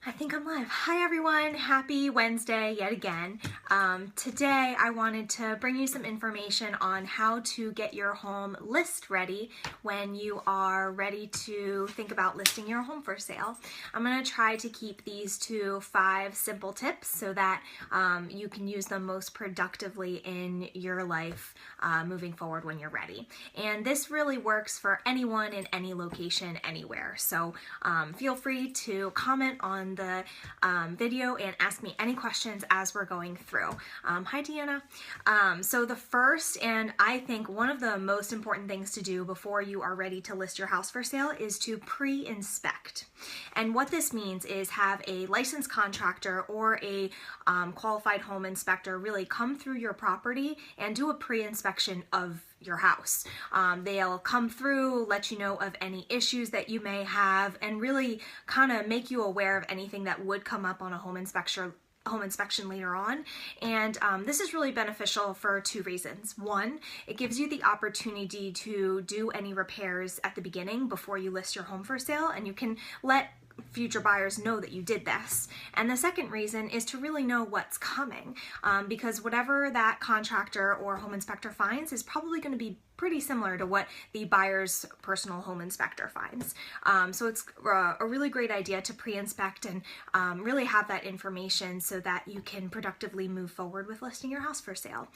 I think I'm live. Hi everyone, happy Wednesday yet again. Today I wanted to bring you some information on how to get your home list ready when you are ready to think about listing your home for sale. I'm going to try to keep these to 5 simple tips so that you can use them most productively in your life moving forward when you're ready. And this really works for anyone in any location, anywhere. So feel free to comment on the video and ask me any questions as we're going through. Hi Deanna. So the first, and I think one of the most important things to do before you are ready to list your house for sale is to pre-inspect. And what this means is have a licensed contractor or a qualified home inspector really come through your property and do a pre-inspection of your house. They'll come through, let you know of any issues that you may have, and really kind of make you aware of anything that would come up on a home inspection later on. And this is really beneficial for 2 reasons. One, it gives you the opportunity to do any repairs at the beginning before you list your home for sale, and you can let future buyers know that you did this. And the second reason is to really know what's coming, because whatever that contractor or home inspector finds is probably going to be pretty similar to what the buyer's personal home inspector finds. So it's a really great idea to pre-inspect and really have that information so that you can productively move forward with listing your house for sale.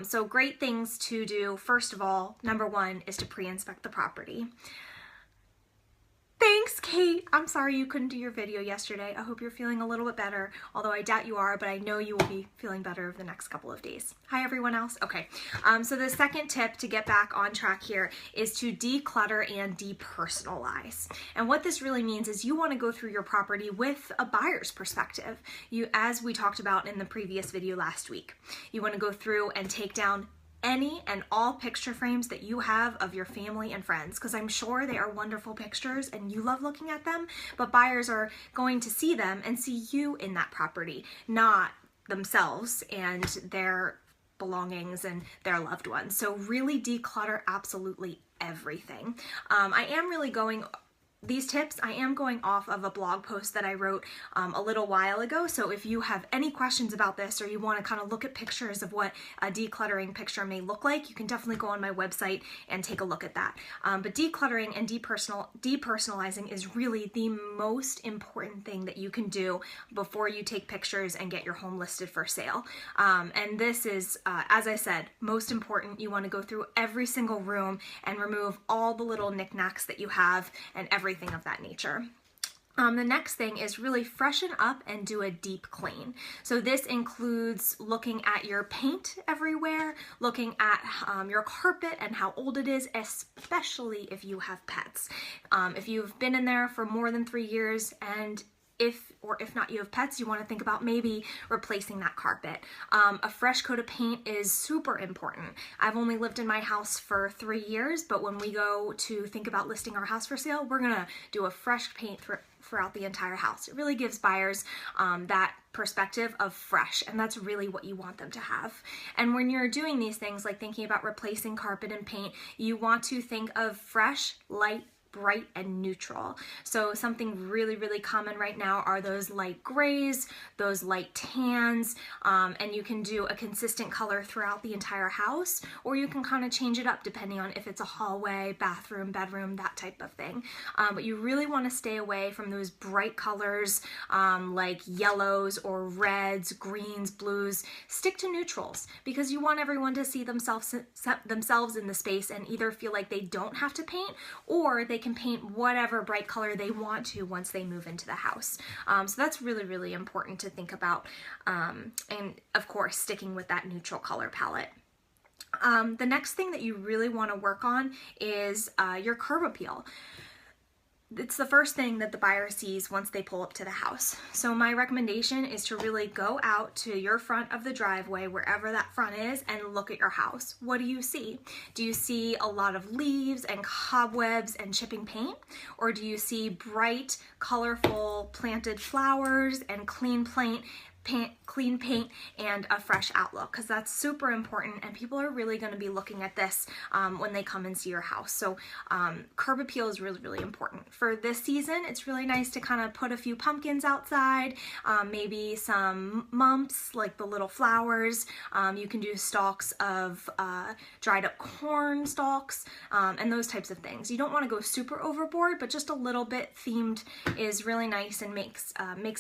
So great things to do. First of all, number 1 is to pre-inspect the property. Thanks, Kate. I'm sorry you couldn't do your video yesterday. I hope you're feeling a little bit better, although I doubt you are, but I know you will be feeling better over the next couple of days. Hi, everyone else. Okay, so the second tip to get back on track here is to declutter and depersonalize. And what this really means is you want to go through your property with a buyer's perspective. As we talked about in the previous video last week, you want to go through and take down any and all picture frames that you have of your family and friends, because I'm sure they are wonderful pictures and you love looking at them, but buyers are going to see them and see you in that property, not themselves and their belongings and their loved ones. So really declutter absolutely everything. These tips, I am going off of a blog post that I wrote a little while ago, so if you have any questions about this or you want to kind of look at pictures of what a decluttering picture may look like, you can definitely go on my website and take a look at that. But decluttering and depersonalizing is really the most important thing that you can do before you take pictures and get your home listed for sale. And this is, as I said, most important. You want to go through every single room and remove all the little knickknacks that you have and everything of that nature. The next thing is really freshen up and do a deep clean. So this includes looking at your paint everywhere, looking at your carpet and how old it is, especially if you have pets. If you've been in there for more than 3 years and if not you have pets, you want to think about maybe replacing that carpet. A fresh coat of paint is super important. I've only lived in my house for 3 years, but when we go to think about listing our house for sale, we're gonna do a fresh paint throughout the entire house. It really gives buyers that perspective of fresh, and that's really what you want them to have. And when you're doing these things, like thinking about replacing carpet and paint, you want to think of fresh, light, bright, and neutral. So something really, really common right now are those light grays, those light tans, and you can do a consistent color throughout the entire house, or you can kind of change it up depending on if it's a hallway, bathroom, bedroom, that type of thing. But you really want to stay away from those bright colors like yellows or reds, greens, blues. Stick to neutrals, because you want everyone to see themselves in the space and either feel like they don't have to paint, or they can paint whatever bright color they want to once they move into the house. So that's really, really important to think about. And of course, sticking with that neutral color palette. The next thing that you really want to work on is your curb appeal. It's the first thing that the buyer sees once they pull up to the house. So my recommendation is to really go out to your front of the driveway, wherever that front is, and look at your house. What do you see? Do you see a lot of leaves and cobwebs and chipping paint? Or do you see bright, colorful planted flowers and clean clean paint, and a fresh outlook, because that's super important, and people are really going to be looking at this when they come and see your house. So curb appeal is really, really important. For this season, it's really nice to kind of put a few pumpkins outside, maybe some mumps, like the little flowers. You can do stalks of dried up corn stalks, and those types of things. You don't want to go super overboard, but just a little bit themed is really nice and makes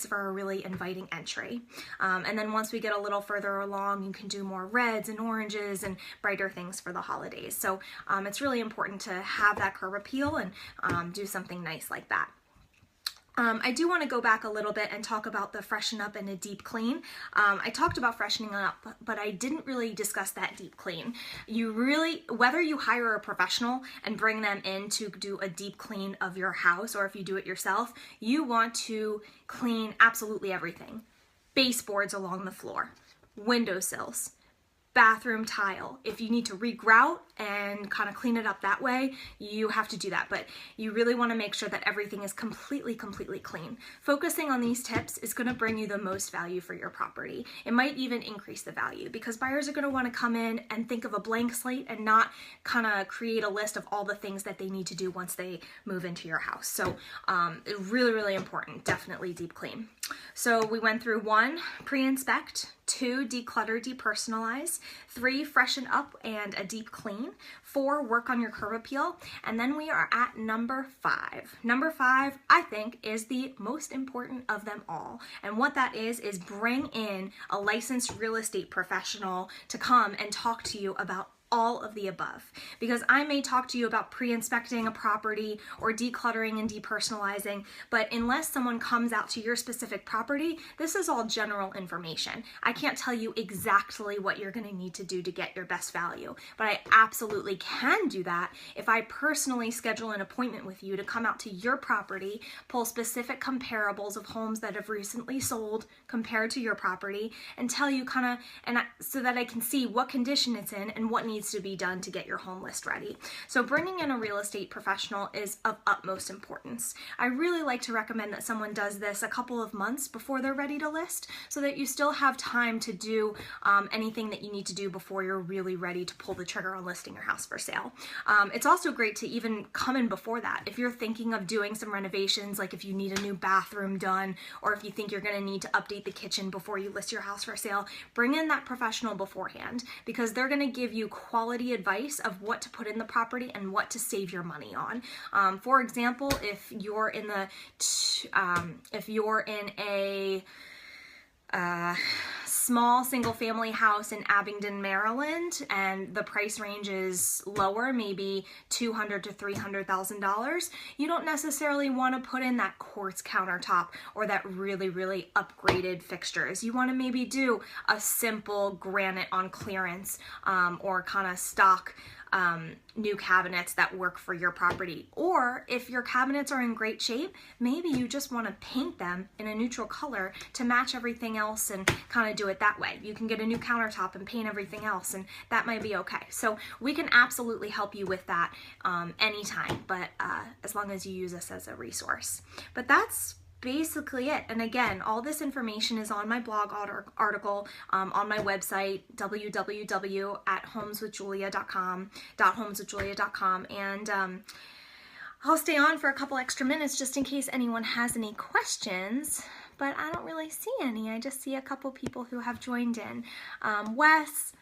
for a really inviting entry. And then once we get a little further along, you can do more reds and oranges and brighter things for the holidays. So it's really important to have that curb appeal and do something nice like that. I do want to go back a little bit and talk about the freshen up and a deep clean. I talked about freshening up, but I didn't really discuss that deep clean. Whether you hire a professional and bring them in to do a deep clean of your house, or if you do it yourself, you want to clean absolutely everything. Baseboards along the floor, windowsills, bathroom tile. If you need to regrout and kind of clean it up that way, you have to do that. But you really want to make sure that everything is completely clean. Focusing on these tips is going to bring you the most value for your property. It might even increase the value, because buyers are going to want to come in and think of a blank slate and not kind of create a list of all the things that they need to do once they move into your house. So really, really important. Definitely deep clean. So we went through 1, pre-inspect, 2, declutter, depersonalize, 3, freshen up and a deep clean, 4, work on your curb appeal, and then we are at number 5. Number 5, I think, is the most important of them all. And what that is bring in a licensed real estate professional to come and talk to you about all of the above, because I may talk to you about pre-inspecting a property or decluttering and depersonalizing, but unless someone comes out to your specific property, this is all general information. I can't tell you exactly what you're going to need to do to get your best value, but I absolutely can do that if I personally schedule an appointment with you to come out to your property, pull specific comparables of homes that have recently sold compared to your property, and tell you so that I can see what condition it's in and what needs to be done to get your home list ready. So bringing in a real estate professional is of utmost importance. I really like to recommend that someone does this a couple of months before they're ready to list, so that you still have time to do anything that you need to do before you're really ready to pull the trigger on listing your house for sale. It's also great to even come in before that. If you're thinking of doing some renovations, like if you need a new bathroom done, or if you think you're going to need to update the kitchen before you list your house for sale, bring in that professional beforehand, because they're going to give you quality advice of what to put in the property and what to save your money on. For example, if you're in a small single-family house in Abingdon, Maryland, and the price range is lower, maybe $200,000 to $300,000, you don't necessarily want to put in that quartz countertop or that really, really upgraded fixtures. You want to maybe do a simple granite on clearance, or kind of stock new cabinets that work for your property. Or if your cabinets are in great shape, maybe you just want to paint them in a neutral color to match everything else and kind of do it that way. You can get a new countertop and paint everything else, and that might be okay. So we can absolutely help you with that anytime, but as long as you use us as a resource. But that's basically it. And again, all this information is on my blog article on my website, www.homeswithjulia.com, and I'll stay on for a couple extra minutes just in case anyone has any questions, but I don't really see any. I just see a couple people who have joined in. Wes,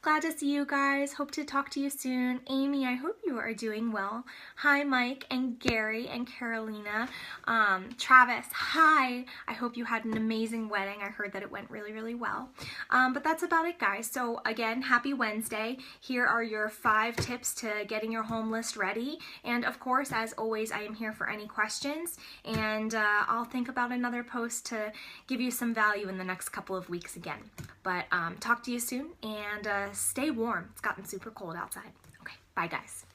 glad to see you guys. Hope to talk to you soon. Amy, I hope you are doing well. Hi, Mike and Gary and Carolina. Travis, hi. I hope you had an amazing wedding. I heard that it went really, really well. But that's about it, guys. So again, happy Wednesday. Here are your 5 tips to getting your home list ready. And of course, as always, I am here for any questions. And I'll think about another post to give you some value in the next couple of weeks again. But talk to you soon, and stay warm. It's gotten super cold outside. Okay, bye guys.